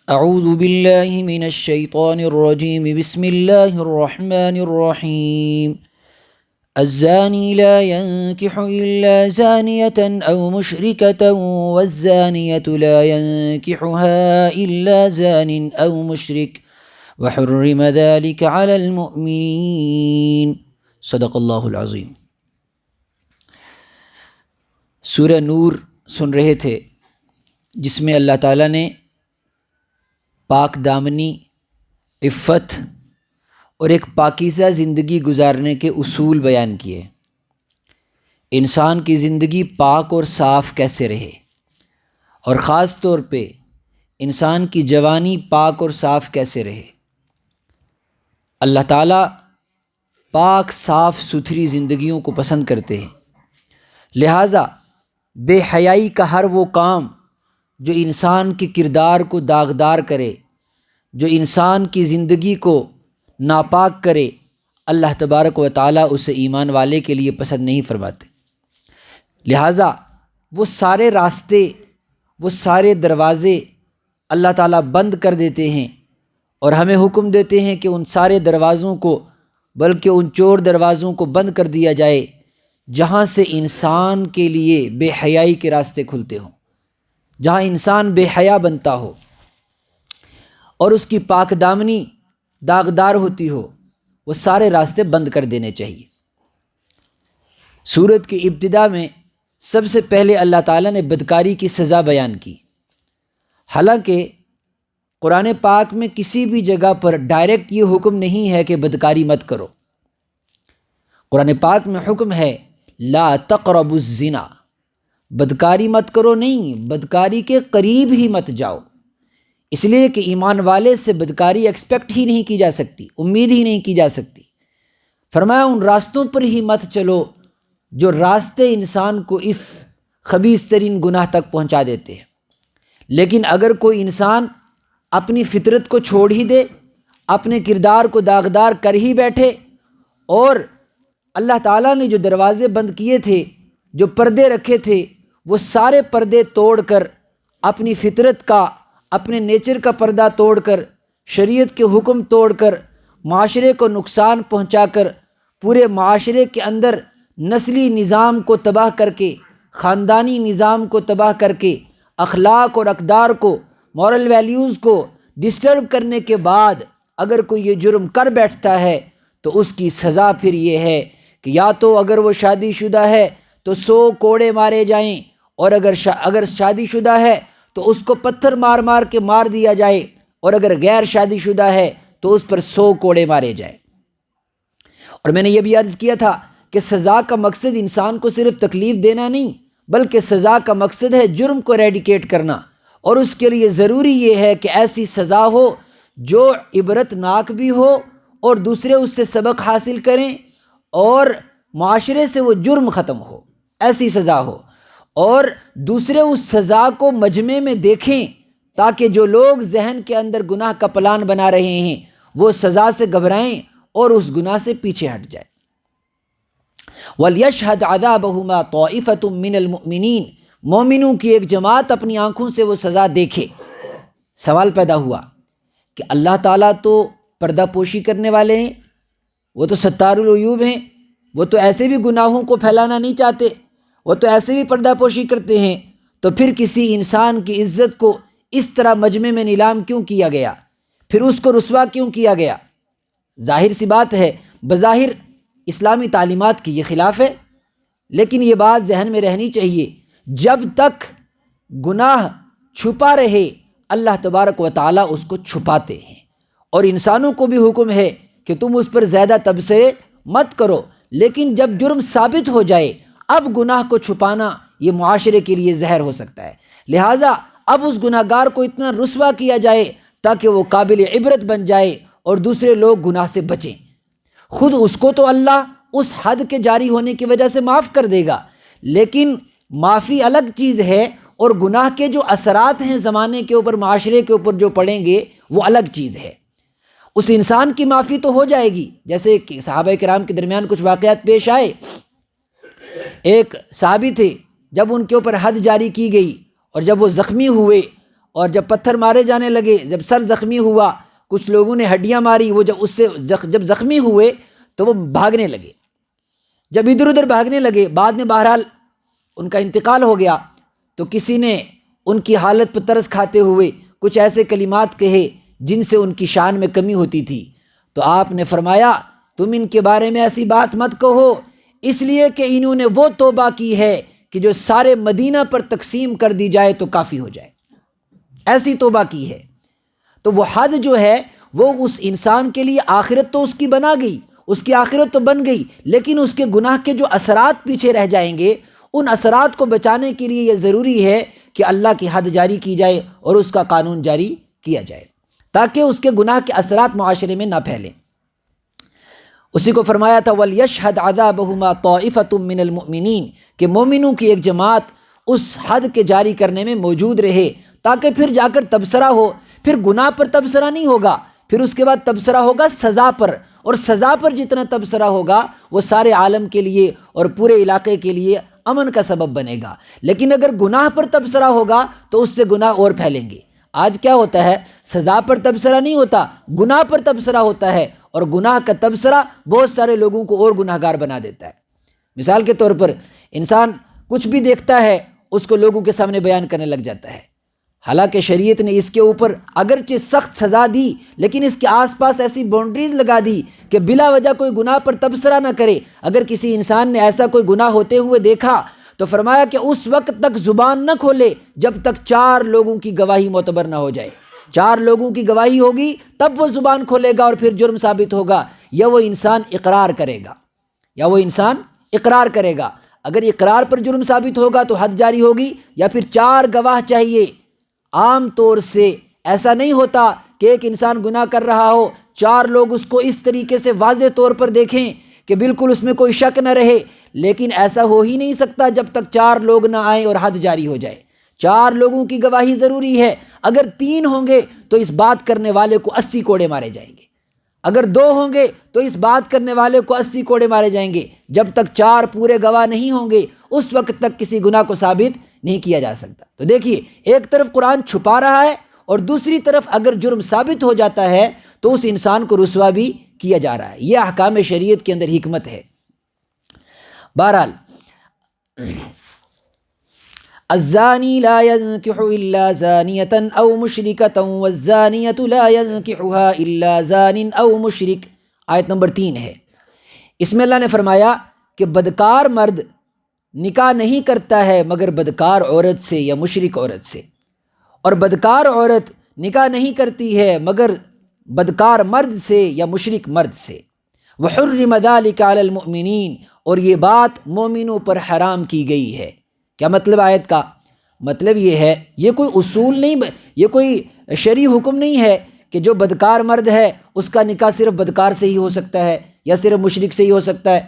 اعوذ باللہ من الشیطان الرجیم بسم اللہ الرحمن الرحیم الزانی لا ينكح الا زانیة او مشرکة والزانیة لا ينكحها الا زان او مشرک وحرم ذلك على المؤمنین۔ صدق اللہ العظیم۔ سورہ نور سن رہے تھے، جس میں اللہ تعالیٰ نے پاک دامنی، عفت اور ایک پاکیزہ زندگی گزارنے کے اصول بیان کیے۔ انسان کی زندگی پاک اور صاف کیسے رہے، اور خاص طور پہ انسان کی جوانی پاک اور صاف کیسے رہے۔ اللہ تعالیٰ پاک صاف ستھری زندگیوں کو پسند کرتے ہیں، لہٰذا بے حیائی کا ہر وہ کام جو انسان کے کردار کو داغدار کرے، جو انسان کی زندگی کو ناپاک کرے، اللہ تبارک و تعالیٰ اسے ایمان والے کے لیے پسند نہیں فرماتے۔ لہٰذا وہ سارے راستے، وہ سارے دروازے اللہ تعالیٰ بند کر دیتے ہیں، اور ہمیں حکم دیتے ہیں کہ ان سارے دروازوں کو، بلکہ ان چور دروازوں کو بند کر دیا جائے جہاں سے انسان کے لیے بے حیائی کے راستے کھلتے ہوں، جہاں انسان بے حیا بنتا ہو اور اس کی پاک دامنی داغدار ہوتی ہو، وہ سارے راستے بند کر دینے چاہیے۔ سورت کی ابتدا میں سب سے پہلے اللہ تعالیٰ نے بدکاری کی سزا بیان کی۔ حالانکہ قرآن پاک میں کسی بھی جگہ پر ڈائریکٹ یہ حکم نہیں ہے کہ بدکاری مت کرو۔ قرآن پاک میں حکم ہے لا تقربوا الزنا، بدکاری مت کرو نہیں، بدکاری کے قریب ہی مت جاؤ، اس لیے کہ ایمان والے سے بدکاری ایکسپیکٹ ہی نہیں کی جا سکتی، امید ہی نہیں کی جا سکتی۔ فرمایا ان راستوں پر ہی مت چلو جو راستے انسان کو اس خبیث ترین گناہ تک پہنچا دیتے ہیں۔ لیکن اگر کوئی انسان اپنی فطرت کو چھوڑ ہی دے، اپنے کردار کو داغدار کر ہی بیٹھے، اور اللہ تعالیٰ نے جو دروازے بند کیے تھے، جو پردے رکھے تھے، وہ سارے پردے توڑ کر، اپنی فطرت کا، اپنے نیچر کا پردہ توڑ کر، شریعت کے حکم توڑ کر، معاشرے کو نقصان پہنچا کر، پورے معاشرے کے اندر نسلی نظام کو تباہ کر کے، خاندانی نظام کو تباہ کر کے، اخلاق اور اقدار کو، مورل ویلیوز کو ڈسٹرب کرنے کے بعد اگر کوئی یہ جرم کر بیٹھتا ہے تو اس کی سزا پھر یہ ہے کہ یا تو اگر وہ شادی شدہ ہے تو 100 کوڑے مارے جائیں، اور اگر شادی شدہ ہے تو اس کو پتھر مار مار کے مار دیا جائے، اور اگر غیر شادی شدہ ہے تو اس پر 100 کوڑے مارے جائیں۔ اور میں نے یہ بھی عرض کیا تھا کہ سزا کا مقصد انسان کو صرف تکلیف دینا نہیں، بلکہ سزا کا مقصد ہے جرم کو ایریڈیکیٹ کرنا، اور اس کے لیے ضروری یہ ہے کہ ایسی سزا ہو جو عبرت ناک بھی ہو، اور دوسرے اس سے سبق حاصل کریں، اور معاشرے سے وہ جرم ختم ہو، ایسی سزا ہو، اور دوسرے اس سزا کو مجمع میں دیکھیں تاکہ جو لوگ ذہن کے اندر گناہ کا پلان بنا رہے ہیں وہ سزا سے گھبرائیں اور اس گناہ سے پیچھے ہٹ جائیں۔ وَلْيَشْهَدْ عَذَابَهُمَا طَائِفَةٌ مِّنَ الْمُؤْمِنِينَ، مومنوں کی ایک جماعت اپنی آنکھوں سے وہ سزا دیکھے۔ سوال پیدا ہوا کہ اللہ تعالیٰ تو پردہ پوشی کرنے والے ہیں، وہ تو ستار العیوب ہیں، وہ تو ایسے بھی گناہوں کو پھیلانا نہیں چاہتے، وہ تو ایسے بھی پردہ پوشی کرتے ہیں، تو پھر کسی انسان کی عزت کو اس طرح مجمع میں نیلام کیوں کیا گیا، پھر اس کو رسوا کیوں کیا گیا؟ ظاہر سی بات ہے، بظاہر اسلامی تعلیمات کی یہ خلاف ہے، لیکن یہ بات ذہن میں رہنی چاہیے، جب تک گناہ چھپا رہے اللہ تبارک و تعالیٰ اس کو چھپاتے ہیں، اور انسانوں کو بھی حکم ہے کہ تم اس پر زیادہ تبصرے مت کرو، لیکن جب جرم ثابت ہو جائے اب گناہ کو چھپانا یہ معاشرے کے لیے زہر ہو سکتا ہے، لہٰذا اب اس گناہ گار کو اتنا رسوا کیا جائے تاکہ وہ قابل عبرت بن جائے اور دوسرے لوگ گناہ سے بچیں۔ خود اس کو تو اللہ اس حد کے جاری ہونے کی وجہ سے معاف کر دے گا، لیکن معافی الگ چیز ہے، اور گناہ کے جو اثرات ہیں زمانے کے اوپر، معاشرے کے اوپر جو پڑیں گے وہ الگ چیز ہے۔ اس انسان کی معافی تو ہو جائے گی، جیسے کہ صحابہ کرام کے درمیان کچھ واقعات پیش آئے۔ ایک صحابی تھے، جب ان کے اوپر حد جاری کی گئی اور جب وہ زخمی ہوئے اور جب پتھر مارے جانے لگے، جب سر زخمی ہوا، کچھ لوگوں نے ہڈیاں ماری، وہ جب اس سے جب زخمی ہوئے تو وہ بھاگنے لگے، جب ادھر ادھر بھاگنے لگے، بعد میں بہرحال ان کا انتقال ہو گیا، تو کسی نے ان کی حالت پر ترس کھاتے ہوئے کچھ ایسے کلمات کہے جن سے ان کی شان میں کمی ہوتی تھی، تو آپ نے فرمایا تم ان کے بارے میں ایسی بات مت کہو، اس لیے کہ انہوں نے وہ توبہ کی ہے کہ جو سارے مدینہ پر تقسیم کر دی جائے تو کافی ہو جائے، ایسی توبہ کی ہے۔ تو وہ حد جو ہے وہ اس انسان کے لیے آخرت تو اس کی بنا گئی، اس کی آخرت تو بن گئی، لیکن اس کے گناہ کے جو اثرات پیچھے رہ جائیں گے، ان اثرات کو بچانے کے لیے یہ ضروری ہے کہ اللہ کی حد جاری کی جائے اور اس کا قانون جاری کیا جائے، تاکہ اس کے گناہ کے اثرات معاشرے میں نہ پھیلیں۔ اسی کو فرمایا تھا وَلْيَشْهَدْ عَذَابَهُمَا طَائِفَةٌ مِّنَ الْمُؤْمِنِينَ کہ مومنوں کی ایک جماعت اس حد کے جاری کرنے میں موجود رہے، تاکہ پھر جا کر تبصرہ ہو، پھر گناہ پر تبصرہ نہیں ہوگا، پھر اس کے بعد تبصرہ ہوگا سزا پر، اور سزا پر جتنا تبصرہ ہوگا وہ سارے عالم کے لیے اور پورے علاقے کے لیے امن کا سبب بنے گا۔ لیکن اگر گناہ پر تبصرہ ہوگا تو اس سے گناہ اور پھیلیں گے۔ آج کیا ہوتا ہے، سزا پر تبصرہ نہیں ہوتا، گناہ پر تبصرہ ہوتا ہے، اور گناہ کا تبصرہ بہت سارے لوگوں کو اور گناہ گار بنا دیتا ہے۔ مثال کے طور پر انسان کچھ بھی دیکھتا ہے اس کو لوگوں کے سامنے بیان کرنے لگ جاتا ہے، حالانکہ شریعت نے اس کے اوپر اگرچہ سخت سزا دی، لیکن اس کے آس پاس ایسی باؤنڈریز لگا دی کہ بلا وجہ کوئی گناہ پر تبصرہ نہ کرے۔ اگر کسی انسان نے ایسا کوئی گناہ ہوتے ہوئے دیکھا تو فرمایا کہ اس وقت تک زبان نہ کھولے جب تک 4 لوگوں کی گواہی معتبر نہ ہو جائے۔ 4 لوگوں کی گواہی ہوگی تب وہ زبان کھولے گا اور پھر جرم ثابت ہوگا، یا وہ انسان اقرار کرے گا، اگر اقرار پر جرم ثابت ہوگا تو حد جاری ہوگی، یا پھر 4 گواہ چاہیے۔ عام طور سے ایسا نہیں ہوتا کہ ایک انسان گناہ کر رہا ہو، 4 لوگ اس کو اس طریقے سے واضح طور پر دیکھیں کہ بالکل اس میں کوئی شک نہ رہے، لیکن ایسا ہو ہی نہیں سکتا جب تک 4 لوگ نہ آئیں اور حد جاری ہو جائے۔ 4 لوگوں کی گواہی ضروری ہے، اگر 3 ہوں گے تو اس بات کرنے والے کو 80 کوڑے مارے جائیں گے، اگر 2 ہوں گے تو اس بات کرنے والے کو 80 کوڑے مارے جائیں گے۔ جب تک 4 پورے گواہ نہیں ہوں گے اس وقت تک کسی گناہ کو ثابت نہیں کیا جا سکتا۔ تو دیکھیے، ایک طرف قرآن چھپا رہا ہے اور دوسری طرف اگر جرم ثابت ہو جاتا ہے تو اس انسان کو رسوا بھی کیا جا رہا ہے۔ یہ احکام شریعت کے اندر حکمت ہے۔ بہرحال الزانی لا ينكح الا زانیة او مشرکة والزانیة لا ينكحها الا زان او مشرک، آیت نمبر 3 ہے۔ اس میں اللہ نے فرمایا کہ بدکار مرد نکاح نہیں کرتا ہے مگر بدکار عورت سے یا مشرک عورت سے، اور بدکار عورت نکاح نہیں کرتی ہے مگر بدکار مرد سے یا مشرک مرد سے۔ وحرم ذلك علی المؤمنین، اور یہ بات مومنوں پر حرام کی گئی ہے۔ کیا مطلب آیت کا؟ مطلب یہ ہے، یہ کوئی اصول نہیں، یہ کوئی شرعی حکم نہیں ہے کہ جو بدکار مرد ہے اس کا نکاح صرف بدکار سے ہی ہو سکتا ہے یا صرف مشرک سے ہی ہو سکتا ہے،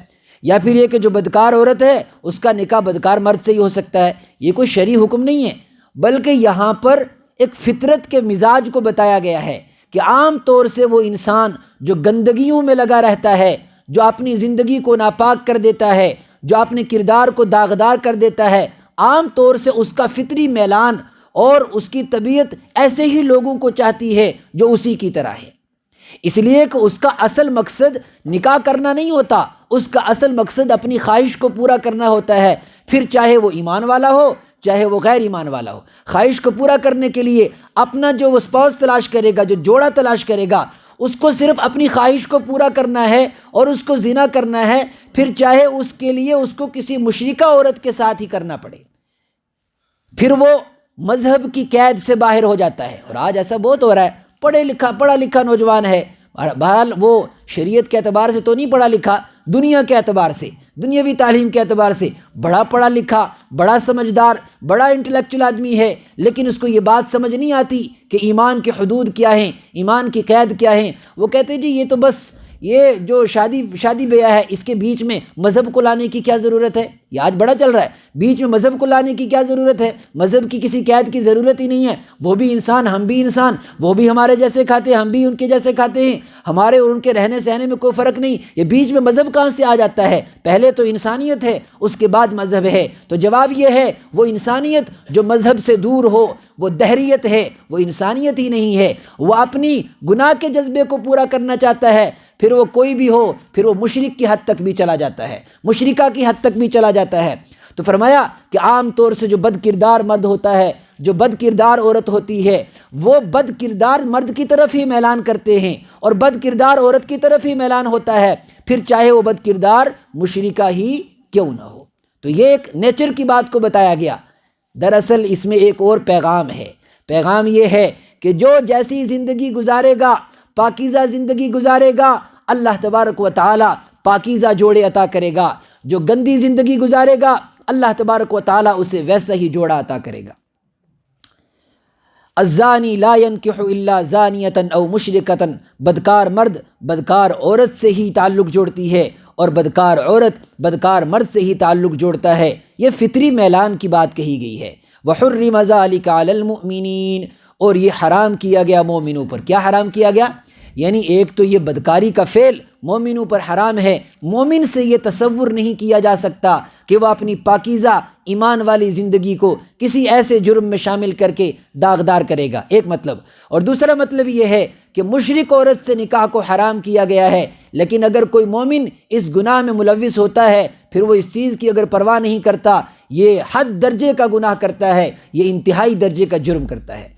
یا پھر یہ کہ جو بدکار عورت ہے اس کا نکاح بدکار مرد سے ہی ہو سکتا ہے۔ یہ کوئی شرعی حکم نہیں ہے، بلکہ یہاں پر ایک فطرت کے مزاج کو بتایا گیا ہے کہ عام طور سے وہ انسان جو گندگیوں میں لگا رہتا ہے، جو اپنی زندگی کو ناپاک کر دیتا ہے، جو اپنے کردار کو داغدار کر دیتا ہے، عام طور سے اس کا فطری میلان اور اس کی طبیعت ایسے ہی لوگوں کو چاہتی ہے جو اسی کی طرح ہے، اس لیے کہ اس کا اصل مقصد نکاح کرنا نہیں ہوتا، اس کا اصل مقصد اپنی خواہش کو پورا کرنا ہوتا ہے، پھر چاہے وہ ایمان والا ہو چاہے وہ غیر ایمان والا ہو۔ خواہش کو پورا کرنے کے لیے اپنا جو وہ اسپاؤس تلاش کرے گا، جو جوڑا تلاش کرے گا، اس کو صرف اپنی خواہش کو پورا کرنا ہے اور اس کو زنا کرنا ہے، پھر چاہے اس کے لیے اس کو کسی مشرکہ عورت کے ساتھ ہی کرنا پڑے، پھر وہ مذہب کی قید سے باہر ہو جاتا ہے۔ اور آج ایسا بہت ہو رہا ہے، پڑھا لکھا نوجوان ہے، بہرحال وہ شریعت کے اعتبار سے تو نہیں پڑھا لکھا، دنیا کے اعتبار سے، دنیاوی تعلیم کے اعتبار سے بڑا پڑھا لکھا، بڑا سمجھدار، بڑا انٹلیکچوئل آدمی ہے، لیکن اس کو یہ بات سمجھ نہیں آتی کہ ایمان کی حدود کیا ہیں، ایمان کی قید کیا ہیں۔ وہ کہتے ہیں جی یہ تو بس یہ جو شادی بیاہ ہے اس کے بیچ میں مذہب کو لانے کی کیا ضرورت ہے؟ یہ آج بڑا چل رہا ہے، بیچ میں مذہب کو لانے کی کیا ضرورت ہے؟ مذہب کی کسی قید کی ضرورت ہی نہیں ہے، وہ بھی انسان ہم بھی انسان، وہ بھی ہمارے جیسے کھاتے ہیں ہم بھی ان کے جیسے کھاتے ہیں، ہمارے اور ان کے رہنے سہنے میں کوئی فرق نہیں، یہ بیچ میں مذہب کہاں سے آ جاتا ہے؟ پہلے تو انسانیت ہے، اس کے بعد مذہب ہے۔ تو جواب یہ ہے وہ انسانیت جو مذہب سے دور ہو وہ دہریت ہے، وہ انسانیت ہی نہیں ہے، وہ اپنی گناہ کے جذبے کو پورا کرنا چاہتا ہے، پھر وہ کوئی بھی ہو، پھر وہ مشرک کی حد تک بھی چلا جاتا ہے، مشرکہ کی حد تک بھی چلا جاتا ہے۔ تو فرمایا کہ عام طور سے جو بد کردار مرد ہوتا ہے، جو بد کردار عورت ہوتی ہے، وہ بد کردار مرد کی طرف ہی میلان کرتے ہیں اور بد کردار عورت کی طرف ہی میلان ہوتا ہے، پھر چاہے وہ بد کردار مشرکہ ہی کیوں نہ ہو۔ تو یہ ایک نیچر کی بات کو بتایا گیا۔ دراصل اس میں ایک اور پیغام ہے، پیغام یہ ہے کہ جو جیسی زندگی گزارے گا، پاکیزہ زندگی گزارے گا، اللہ تبارک و تعالی پاکیزہ جوڑے عطا کرے گا، جو گندی زندگی گزارے گا اللہ تبارک و تعالی اسے ویسا ہی جوڑا عطا کرے گا۔ الزانی لا ينکح الا زانیۃ او مشرکۃ، بدکار مرد بدکار عورت سے ہی تعلق جوڑتی ہے اور بدکار عورت بدکار مرد سے ہی تعلق جوڑتا ہے، یہ فطری میلان کی بات کہی گئی ہے۔ وحرم ذلک علی المؤمنین، اور یہ حرام کیا گیا مومنوں پر۔ کیا حرام کیا گیا؟ یعنی ایک تو یہ بدکاری کا فعل مومنوں پر حرام ہے، مومن سے یہ تصور نہیں کیا جا سکتا کہ وہ اپنی پاکیزہ ایمان والی زندگی کو کسی ایسے جرم میں شامل کر کے داغدار کرے گا، ایک مطلب۔ اور دوسرا مطلب یہ ہے کہ مشرک عورت سے نکاح کو حرام کیا گیا ہے، لیکن اگر کوئی مومن اس گناہ میں ملوث ہوتا ہے پھر وہ اس چیز کی اگر پرواہ نہیں کرتا، یہ حد درجے کا گناہ کرتا ہے، یہ انتہائی درجے کا جرم کرتا ہے۔